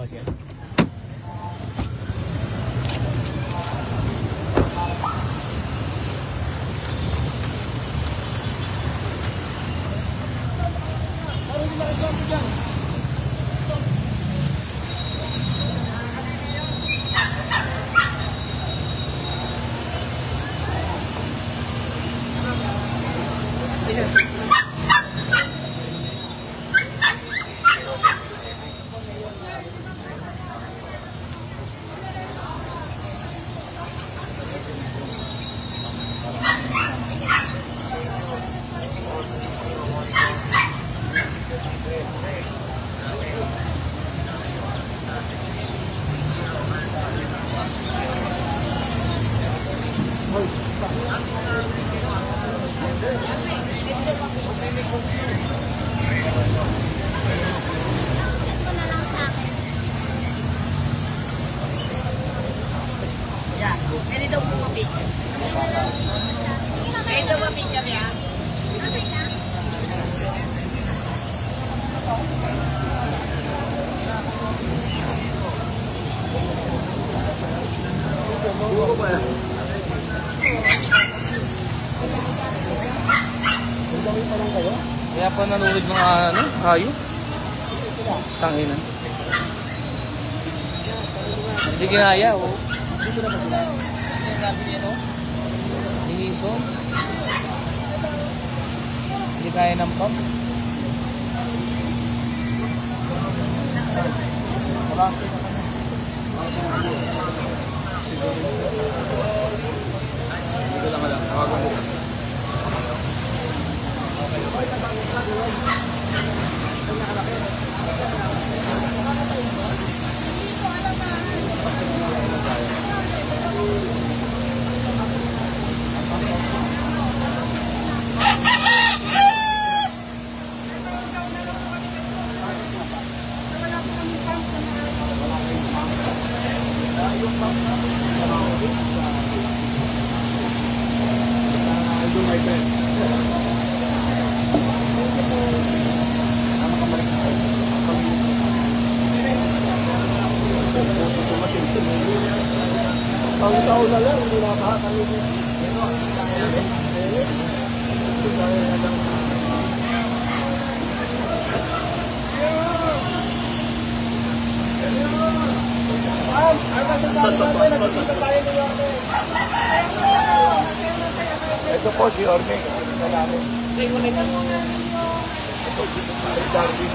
kasi. Pwede daw po mapicture. Pwede daw mapicture yan. Okay na. Kaya pa nanonood mga hayop. Tanginan. Hindi kinaya, oh. Hinison. Hindi kaya ng pump. Wala kasi sa kanya. Dito lang alam. Tawagan mo. I'll do my best. Taon-taon na lang, hindi nakakakalimutan. Ito po si Orme. Ito si Darwin.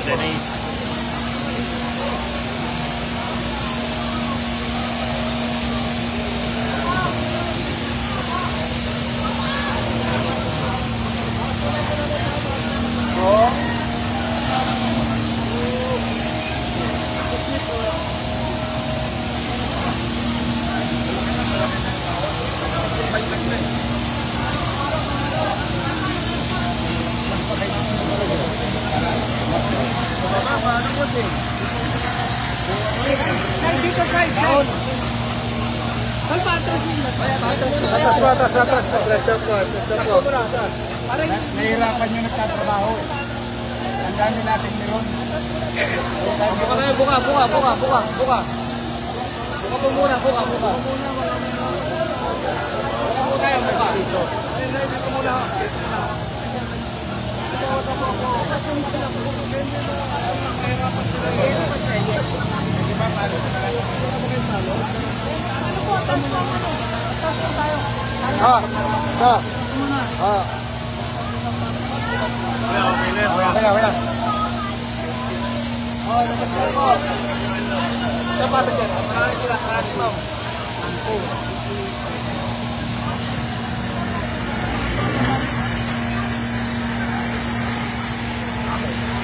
Dito side. Saan pa atras nila? Atas. Nahihirapan nyo nagtatrabaho. Tandaan nyo natin meron. Buka po muna. Buka muna yung buka. Dito muna.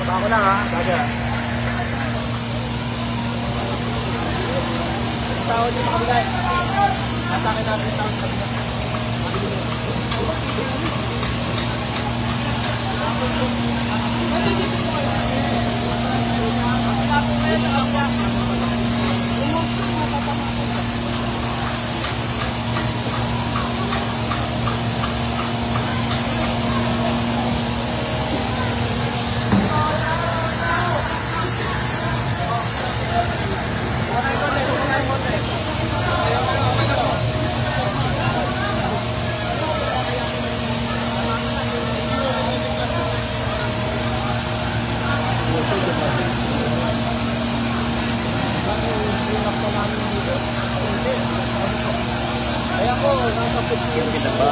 Ako lang ha, baga. Tawad yung makabulay. Natakin natin yung tawad sa kabila. Kaya po, nasa 50 yung kita ba?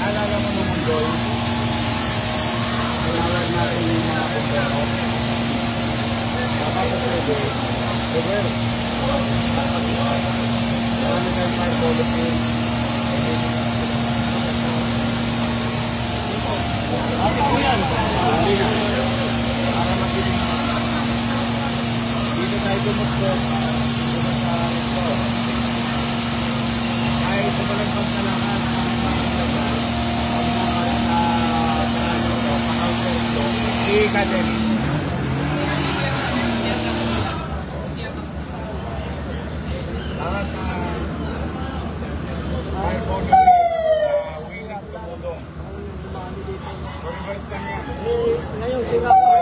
Alala mo nung Mundoy, tinawag natin yung mga bumbero. Kapag pwede, bumbero. Marami tayong mga policy. Ate ko yan. Para magiling. Dito tayo dumukot. Ay, tumalagpas na lahat ang si Kadelis. Lahat na fire code wilang tumulong. So reverse lang yan. Ngayon sila pa.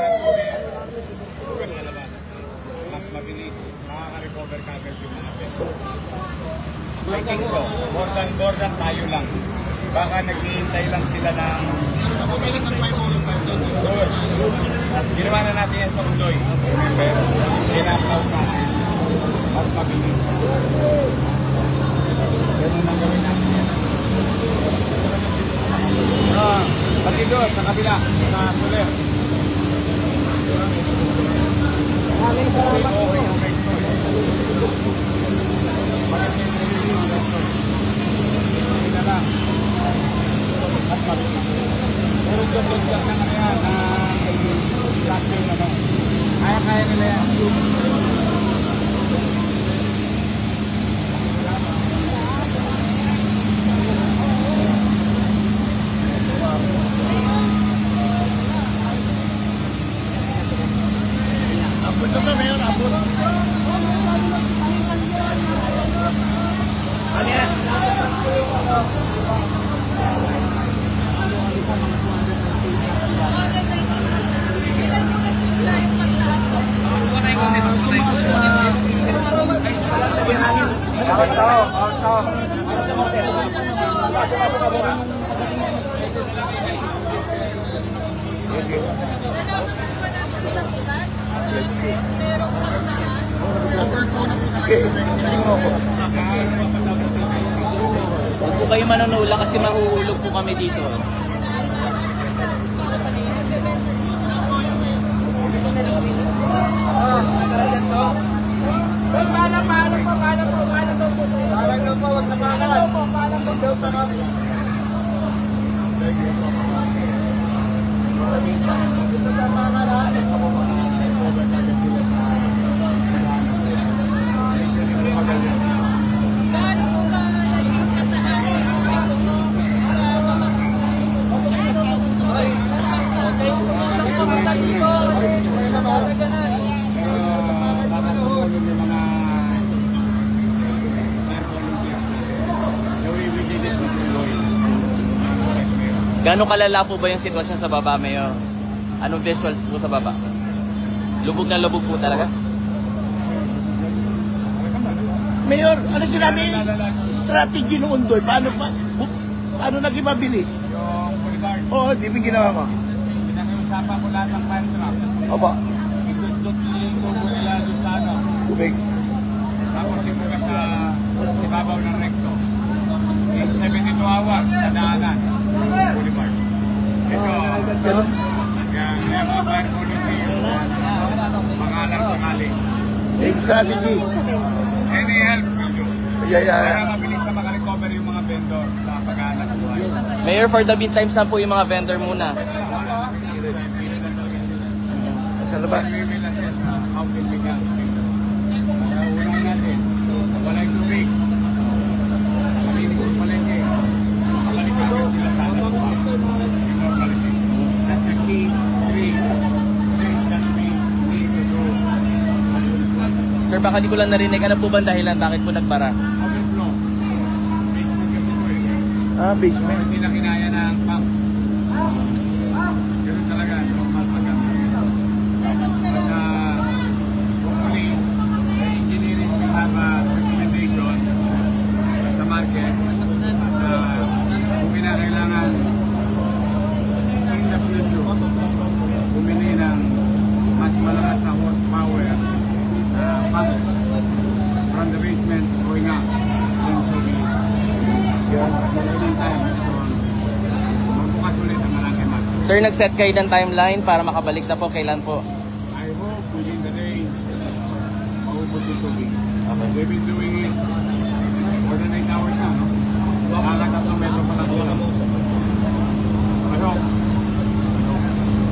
Mas mabilis. Makaka-recover kagad yung mga pera. I think so. More than tayo lang. Baka naghihintay lang sila ng... Sa minutes na may ulo tayo doon. Ginawa na natin yan sa Mundoy. Remember? Tinakaw natin. Mas mabilis. Ganun ang gawin natin yan. Pati doon, sa kabila. Sa Soler. Maraming salamat po. Pero job-job na nga yan na structure na kaya nila yan. Abot na ba yun? Abot. Ano yan? Huwag po kayo manunula kasi mahuhulog po kami dito. Gano'ng kalala po ba yung sitwasyon sa baba, Mayor? Anong visuals po sa baba? Lubog na lubog po talaga? Mayor, ano sinabi? Strategy noon doon. Paano naging mabilis? Yung boulevard, Oo, di ba ginawa ko? pinakiusapan ko lahat ng fire truck. Opo, Ikot-ikot yung tubo nila doon sa ano. tubig. Tapos simuga sa ibabaw ng recto. In 72 hours, nadaanan. Boulevard. Ito, yung mga fire volunteers, pangalang sakali. Same strategy. Any help will do. Yeah. Para mabilis na makarecover yung mga vendor sa paghahanap buhay. Mayor, for the meantime, saan po yung mga vendor muna? Sa labas. We will assess how can we help. Unahin natin, walang tubig. Malinis yung palengke. Mabalik agad sila sa anak buhay. Yung normalization. That's the key three things that we need to do as soon as possible. Sir, baka di ko lang narinig. Ano po ba ang dahilan? Bakit po nagbara? Overflow. Basement kasi po eh. Basement. Hindi na kinaya ng pump. Ganun talaga, normal paggamit. Hopefully, the engineering will have a recommendation sa market na kung kinakailangan in the future, bumili ng mas malakas na horsepower pump from the basement going up in Soviet. Maraming time ito. Magbukas ulit ang Malangke Market. Sir, nag-set kayo ng timeline para makabalik na po. Kailan po? I hope within the day, maubos yung tubig. We've been doing it more than 8 hours na, no? Nakakatatlong metro pa lang sila. So I hope.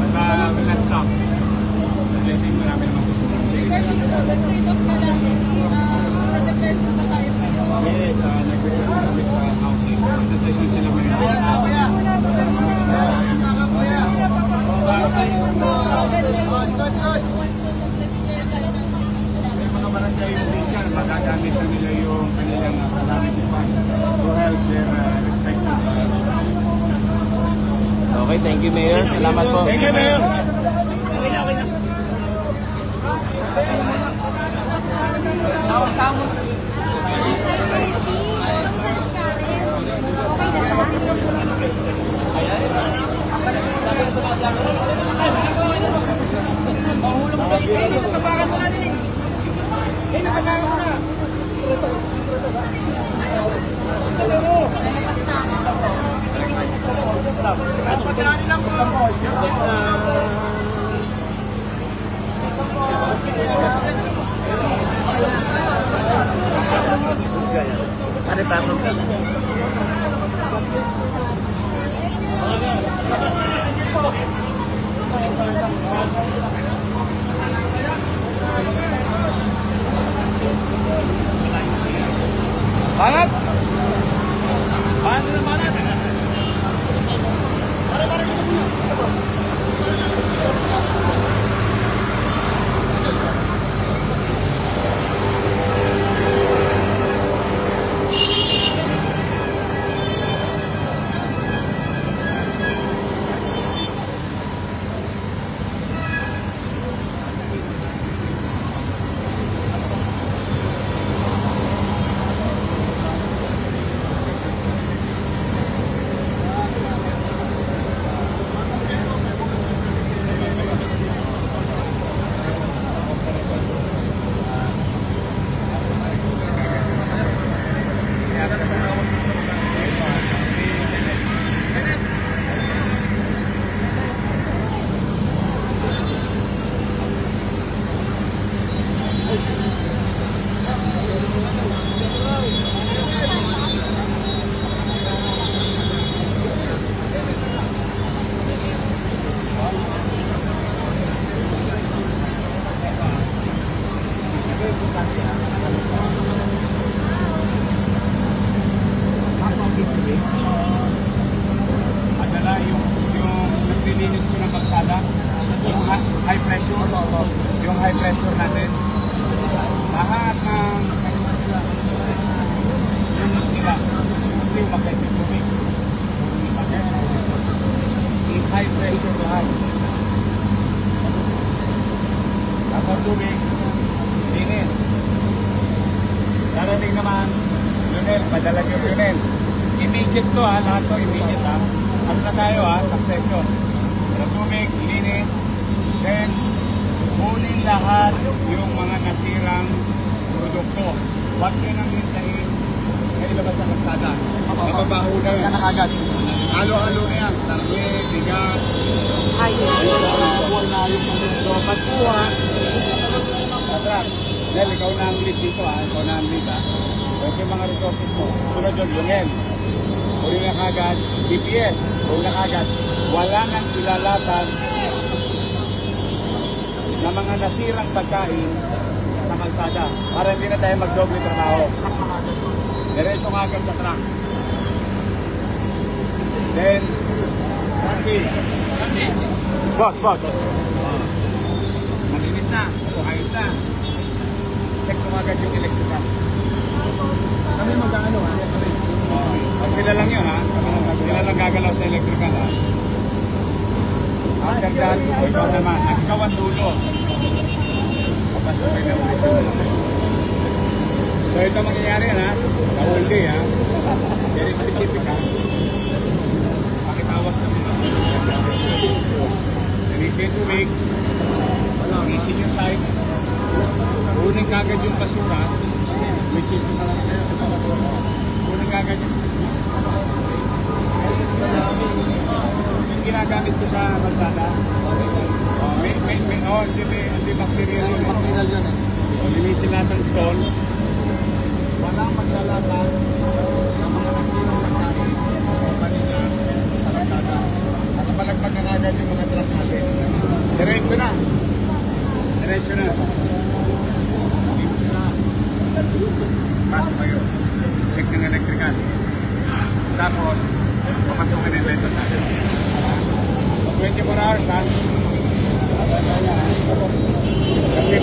But we'll not stop. I think marami naman tutulong. Sa state of Malangke, nag-declare na ba tayo kayo? Yes, nag-request kami sa housing. Mag-session sila ngayon. May mga barangay official, magagamit na nila yung kanilang calamity fund to help their respective Okay, thank you, Mayor. Salamat po. Thank you, Mayor. Ano pasok? Bangat! Bangat na bangat! Adala yung naglilinis ko ng kalsada, yung high pressure natin. Lahat ng yung nila kasi yung magkait yung tubig. high pressure lahat. Tapos tubig, linis. Darating naman, Lionel, padala niyo Lionel. Immediate to ha, lahat to immediate ha. Ano na tayo ha, succession. Pero tubig, linis, then kunin lahat yung mga nasirang produkto. Huwag nyo nang hintayin na ilabas sa kalsada. Mababaho na yan. Agad. Halo-halo na yan. Tarye, bigas, so pagkuha, sa truck. Dahil ikaw na ang lead dito ha, ikaw na ang lead ha. Huwag yung mga resources mo. Sunod yung lungel. Huli na kagad, DPS. Huli na kagad. Wala nang ilalatan na mga nasirang pagkain sa kalsada para hindi na tayo magdoble trabaho. Diretso nga agad sa truck. Then, Randy. Boss. Malinis na. Ayos na. Check mo agad yung electrical. Kami mag-ano ha? Sila lang yun ha? Sila lang gagalaw sa electrical ha? Ang gandaan ko ikaw naman. Ikaw ang dulo. Papasok na ulit. So ito mangyayari ha? The whole day ha? Very specific ha? Pakitawag sa mga. Linisin yung tubig. Linisin yung site. Kunin kagad yung basura. Which is kunin kagad yung ginagamit ko sa kalsada. Antibacterial yun. Antibacterial yun eh. Linisin natin ang stall. Walang maglalata ng mga nasirang pagkain o paninga sa kalsada. Nakapalagpag na agad yung mga truck natin. Diretso na. Linis na. Pasok kayo. Check ng electrical. Tapos, papasukin yung vendor natin. 24 hours ha. Kasi